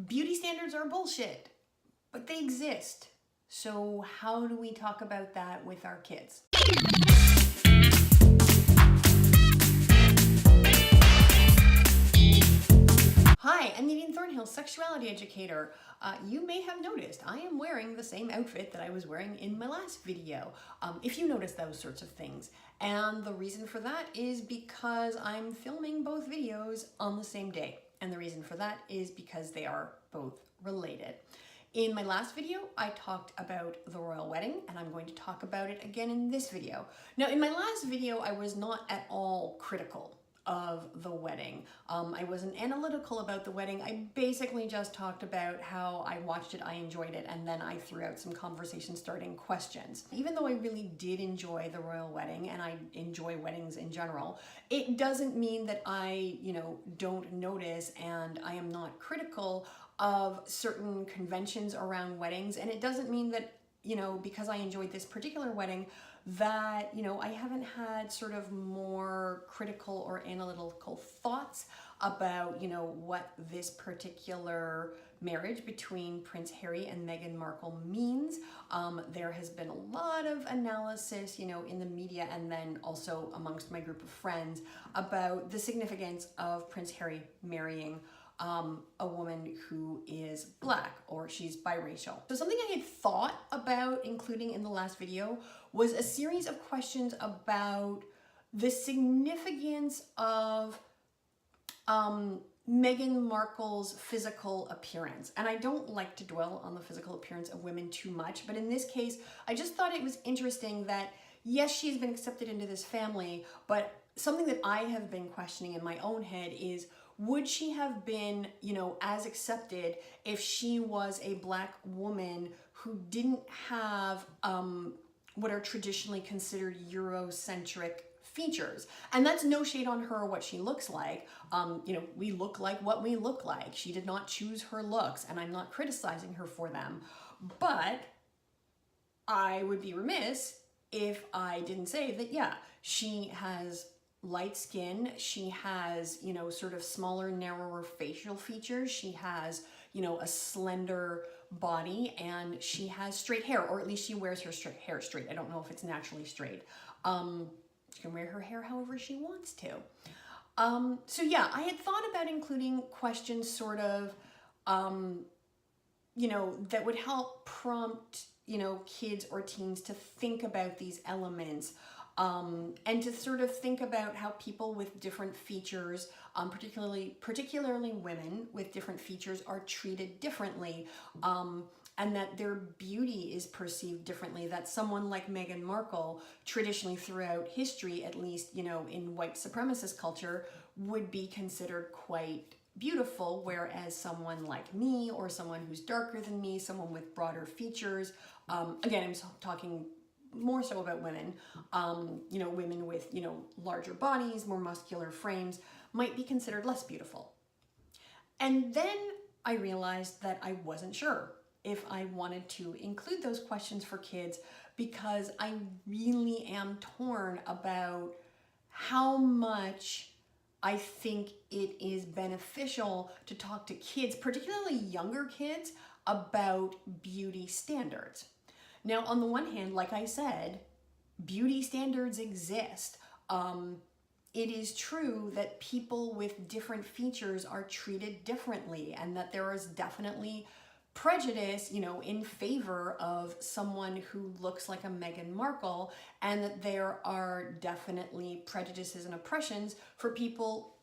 Beauty standards are bullshit, but they exist. So how do we talk about that with our kids? Hi, I'm Nadine Thornhill, sexuality educator. You may have noticed I am wearing the same outfit that I was wearing in my last video, if you notice those sorts of things. And the reason for that is because I'm filming both videos on the same day. And the reason for that is because they are both related. In my last video, I talked about the royal wedding, and I'm going to talk about it again in this video. Now, in my last video, I was not at all critical of the wedding. I wasn't analytical about the wedding. I basically just talked about how I watched it, I enjoyed it, and then I threw out some conversation starting questions. Even though I really did enjoy the royal wedding, and I enjoy weddings in general, it doesn't mean that I, don't notice and I am not critical of certain conventions around weddings. And it doesn't mean that, because I enjoyed this particular wedding, that, I haven't had sort of more critical or analytical thoughts about, what this particular marriage between Prince Harry and Meghan Markle means. There has been a lot of analysis, in the media and then also amongst my group of friends about the significance of Prince Harry marrying a woman who is Black, or she's biracial. So something I had thought about including in the last video was a series of questions about the significance of Meghan Markle's physical appearance. And I don't like to dwell on the physical appearance of women too much, but in this case, I just thought it was interesting that yes, she's been accepted into this family, but something that I have been questioning in my own head is, would she have been, as accepted if she was a Black woman who didn't have what are traditionally considered Eurocentric features? And that's no shade on her or what she looks like. We look like what we look like. She did not choose her looks, and I'm not criticizing her for them. But I would be remiss if I didn't say that, yeah, she has light skin, she has, sort of smaller, narrower facial features, she has, a slender body, and she has straight hair, or at least she wears her hair straight. I don't know if it's naturally straight. She can wear her hair however she wants to. So yeah, I had thought about including questions sort of, that would help prompt, kids or teens to think about these elements. And to sort of think about how people with different features, particularly women with different features, are treated differently, and that their beauty is perceived differently, that someone like Meghan Markle, traditionally throughout history, at least, in white supremacist culture, would be considered quite beautiful, whereas someone like me, or someone who's darker than me, someone with broader features, again, I'm talking more so about women, women with, larger bodies, more muscular frames, might be considered less beautiful. And then I realized that I wasn't sure if I wanted to include those questions for kids, because I really am torn about how much I think it is beneficial to talk to kids, particularly younger kids, about beauty standards. Now, on the one hand, like I said, beauty standards exist. It is true that people with different features are treated differently, and that there is definitely prejudice, in favor of someone who looks like a Meghan Markle, and that there are definitely prejudices and oppressions for people,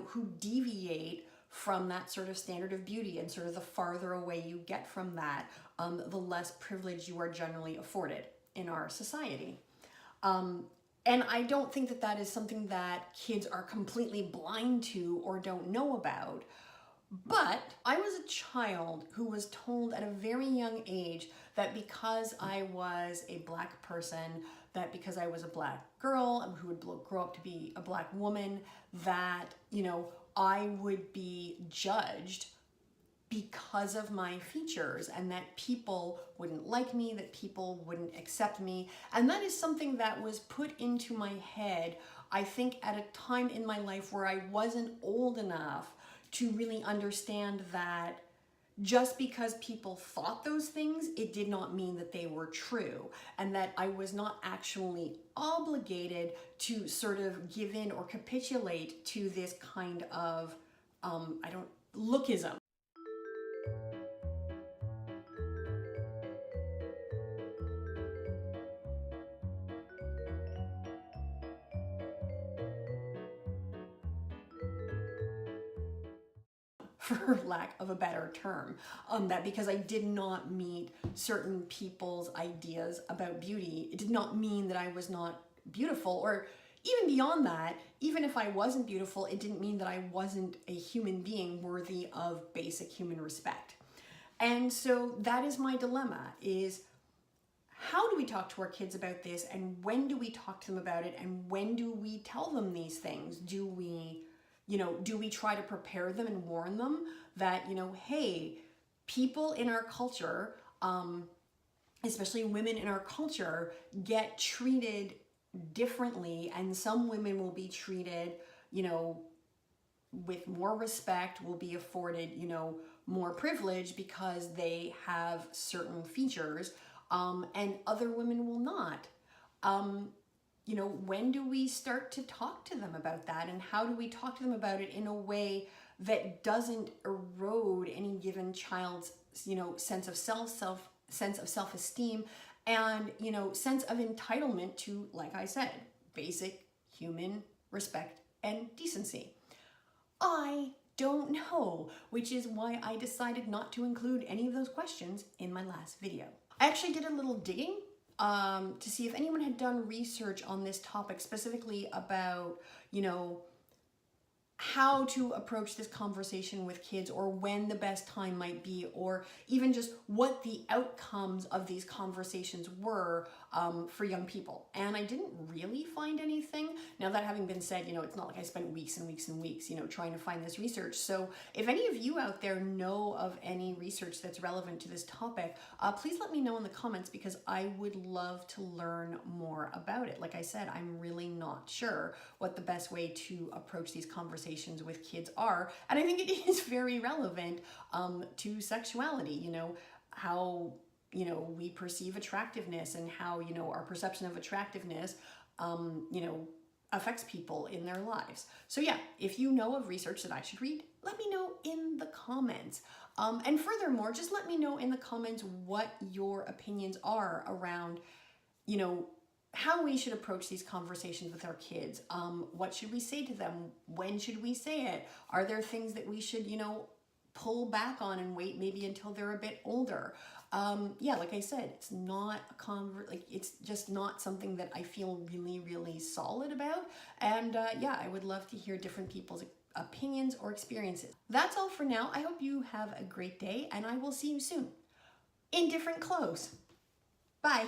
who deviate from that sort of standard of beauty, and sort of the farther away you get from that, the less privilege you are generally afforded in our society. And I don't think that that is something that kids are completely blind to or don't know about. But I was a child who was told at a very young age that because I was a Black person, that because I was a Black girl who would grow up to be a Black woman, that, I would be judged because of my features, and that people wouldn't like me, that people wouldn't accept me. And that is something that was put into my head, I think, at a time in my life where I wasn't old enough to really understand that just because people thought those things, it did not mean that they were true, and that I was not actually obligated to sort of give in or capitulate to this kind of, lookism. For lack of a better term, that because I did not meet certain people's ideas about beauty, it did not mean that I was not beautiful, or even beyond that, even if I wasn't beautiful, it didn't mean that I wasn't a human being worthy of basic human respect. And so that is my dilemma, is how do we talk to our kids about this, and when do we talk to them about it, and when do we tell them these things? Do we try to prepare them and warn them that, hey, people in our culture, especially women in our culture, get treated differently, and some women will be treated, with more respect, will be afforded, more privilege because they have certain features, and other women will not. When do we start to talk to them about that, and how do we talk to them about it in a way that doesn't erode any given child's, sense of self-esteem, and, sense of entitlement to, like I said, basic human respect and decency? I don't know, which is why I decided not to include any of those questions in my last video. I actually did a little digging to see if anyone had done research on this topic, specifically about, how to approach this conversation with kids, or when the best time might be, or even just what the outcomes of these conversations were for young people. And I didn't really find anything. Now, that having been said, it's not like I spent weeks and weeks and weeks, trying to find this research. So if any of you out there know of any research that's relevant to this topic, please let me know in the comments, because I would love to learn more about it. Like I said, I'm really not sure what the best way to approach these conversations with kids are, and I think it is very relevant to sexuality, how we perceive attractiveness, and how our perception of attractiveness affects people in their lives. So yeah, if you know of research that I should read, let me know in the comments. And furthermore, just let me know in the comments what your opinions are around, how we should approach these conversations with our kids. What should we say to them? When should we say it? Are there things that we should, pull back on and wait maybe until they're a bit older? Yeah, like I said, it's not it's just not something that I feel really, really solid about. And yeah, I would love to hear different people's opinions or experiences. That's all for now. I hope you have a great day, and I will see you soon in different clothes. Bye.